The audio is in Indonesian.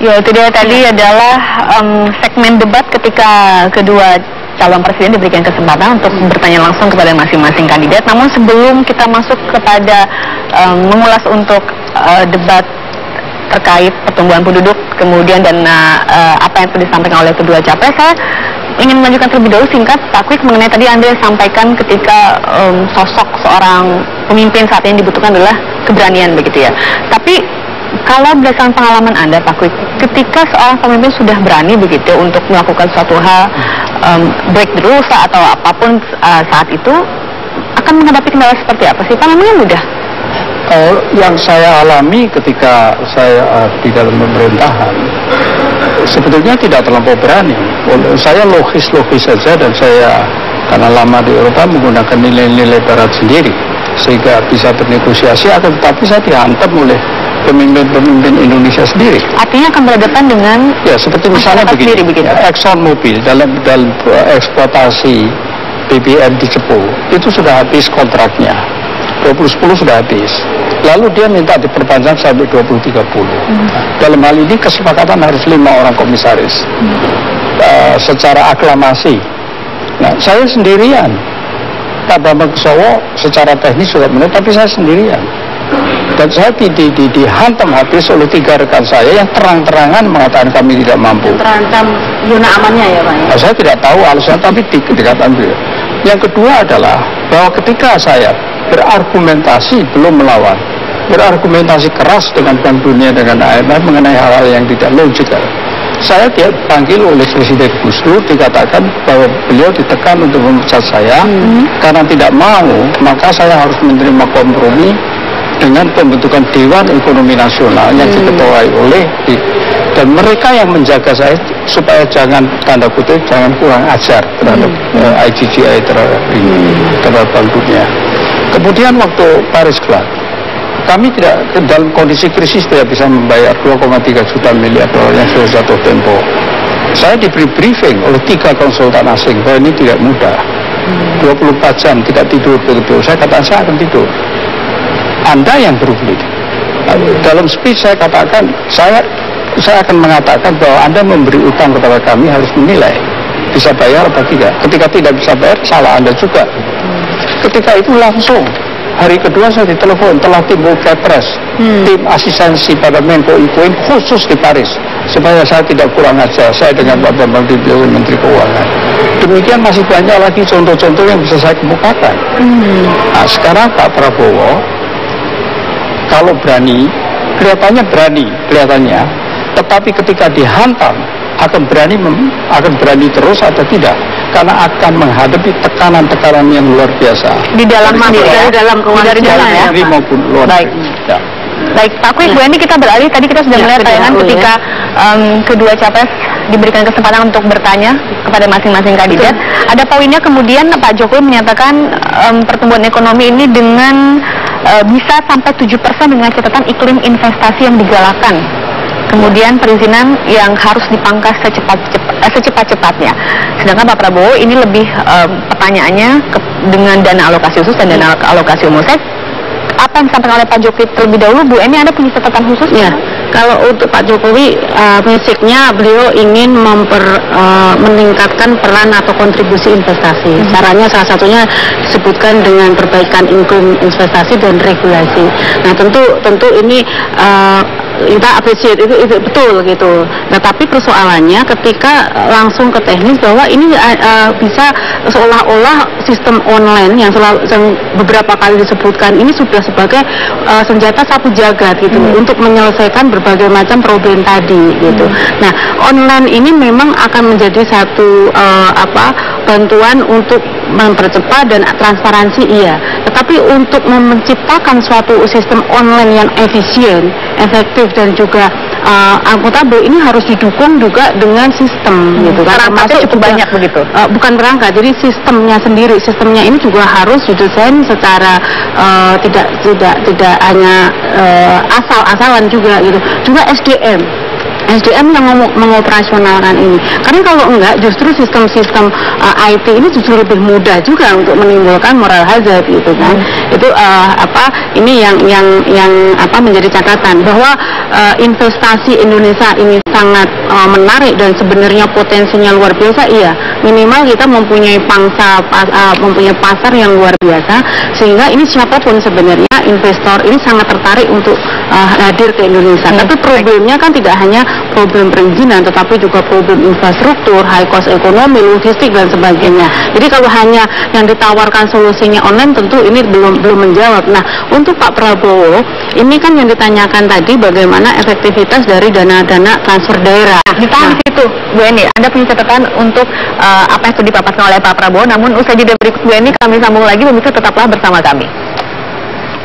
Ya, itu dia tadi adalah segmen debat ketika kedua calon presiden diberikan kesempatan untuk bertanya langsung kepada masing-masing kandidat. Namun sebelum kita masuk kepada mengulas untuk debat terkait pertumbuhan penduduk, kemudian dan apa yang sudah disampaikan oleh kedua capres, saya ingin melanjutkan terlebih dahulu singkat Pak Kwik mengenai tadi Anda sampaikan ketika sosok seorang pemimpin saat ini dibutuhkan adalah keberanian begitu ya. Tapi kalau berdasarkan pengalaman Anda Pak Kwik, ketika seorang pemimpin sudah berani begitu untuk melakukan suatu hal, break the rules atau apapun saat itu, akan menghadapi kendala seperti apa sih Pak? Namanya mudah? Yang saya alami ketika saya di dalam pemerintahan, sebetulnya tidak terlampau berani. Saya logis-logis saja, dan saya karena lama di Eropa menggunakan nilai-nilai barat sendiri, sehingga bisa bernegosiasi, akan tetapi saya dihantam oleh pemimpin-pemimpin Indonesia sendiri. Artinya akan berhadapan dengan ya seperti misalnya begini, Exxon Mobil dalam eksploitasi BBM di Cepu itu sudah habis kontraknya, 2010 sudah habis, lalu dia minta diperpanjang sampai 2030. Dalam hal ini kesepakatan harus 5 orang komisaris secara aklamasi. Nah, saya sendirian, Pak Bambang Kesowo secara teknis sudah benar, tapi saya sendirian. Dan saya dihantam habis oleh 3 rekan saya yang terang-terangan mengatakan kami tidak mampu. Terancam zona amannya ya Pak? Nah, saya tidak tahu alasan, tapi dikatakan beliau. Yang kedua adalah bahwa ketika saya berargumentasi belum melawan, berargumentasi keras dengan Bank Dunia, dengan IMF mengenai hal-hal yang tidak logikal, saya dipanggil oleh Presiden Gus Dur, dikatakan bahwa beliau ditekan untuk memecat saya karena tidak mau, maka saya harus menerima kompromi dengan pembentukan Dewan Ekonomi Nasional yang diketuai oleh dan mereka yang menjaga saya supaya jangan, tanda kutip, jangan kurang ajar terhadap IGGI terhadap Bank Dunia. Kemudian waktu Paris Club, kami tidak dalam kondisi krisis tidak bisa membayar 2,3 juta miliar dolar yang sudah jatuh tempo. Saya diberi briefing oleh 3 konsultan asing bahwa ini tidak mudah. 24 jam tidak tidur betul-betul. Saya katakan saya akan tidur. Anda yang berugi. Dalam speech saya katakan, saya akan mengatakan bahwa Anda memberi utang kepada kami harus menilai bisa bayar atau tidak. Ketika tidak bisa bayar, salah Anda juga. Ketika itu langsung hari kedua saya ditelepon, telah timbul Kepres, tim asistensi pada Menko Ikoin khusus di Paris, supaya saya tidak kurang ajar. Saya dengan Pak Bambang Ditioso, Menteri Keuangan. Demikian masih banyak lagi contoh-contoh yang bisa saya kemukakan. Nah, sekarang Pak Prabowo kalau berani, kelihatannya, tetapi ketika dihantam akan berani terus atau tidak, karena akan menghadapi tekanan-tekanan yang luar biasa di dalam dari maupun luar. Baik. Ya. Baik, Pak Kwik, Bu Eni, kita beralih. Tadi kita sudah melihat tayangan ketika kedua capres diberikan kesempatan untuk bertanya kepada masing-masing kandidat. Ada poinnya kemudian Pak Jokowi menyatakan pertumbuhan ekonomi ini dengan bisa sampai 7% dengan catatan iklim investasi yang digalakkan. Kemudian perizinan yang harus dipangkas secepat-cepatnya. Sedangkan Pak Prabowo ini lebih pertanyaannya dengan dana alokasi khusus dan dana alokasi umum. Apa yang disampaikan oleh Pak Jokowi terlebih dahulu, Bu Eni, Anda punya catatan khusus? Ya, kalau untuk Pak Jokowi, basicnya beliau ingin meningkatkan peran atau kontribusi investasi. Caranya salah satunya disebutkan dengan perbaikan income investasi dan regulasi. Nah, tentu ini kita appreciate itu betul gitu. Nah, tapi persoalannya ketika langsung ke teknis bahwa ini bisa seolah-olah sistem online yang beberapa kali disebutkan ini sudah sebagai senjata sapu jagat gitu untuk menyelesaikan berbagai macam problem tadi gitu. Nah, online ini memang akan menjadi satu bantuan untuk mempercepat dan transparansi iya. Tetapi untuk menciptakan suatu sistem online yang efisien, efektif dan juga akuntabel ini harus didukung juga dengan sistem gitu. Perangkatnya cukup banyak begitu. Bukan perangkat, jadi sistemnya sendiri. Sistemnya ini juga harus didesain secara tidak hanya asal-asalan juga gitu. Juga SDM. SDM yang mengoperasionalkan ini. Karena kalau enggak, justru sistem-sistem IT ini justru lebih mudah juga untuk menimbulkan moral hazard gitu kan. Itu ini yang menjadi catatan bahwa investasi Indonesia ini sangat menarik dan sebenarnya potensinya luar biasa. Iya, minimal kita mempunyai mempunyai pasar yang luar biasa, sehingga ini siapapun sebenarnya investor ini sangat tertarik untuk hadir ke Indonesia. Tapi problemnya kan tidak hanya problem perizinan, tetapi juga problem infrastruktur, high cost ekonomi, logistik dan sebagainya. Jadi kalau hanya yang ditawarkan solusinya online, tentu ini belum menjawab. Nah, untuk Pak Prabowo, ini kan yang ditanyakan tadi bagaimana efektivitas dari dana-dana transfer daerah. Ditahan di situ, Bu Eni. Anda punya catatan untuk apa yang sudah dipaparkan oleh Pak Prabowo. Namun usai jeda berikut Bu Eni, kami sambung lagi. Pemirsa tetaplah bersama kami.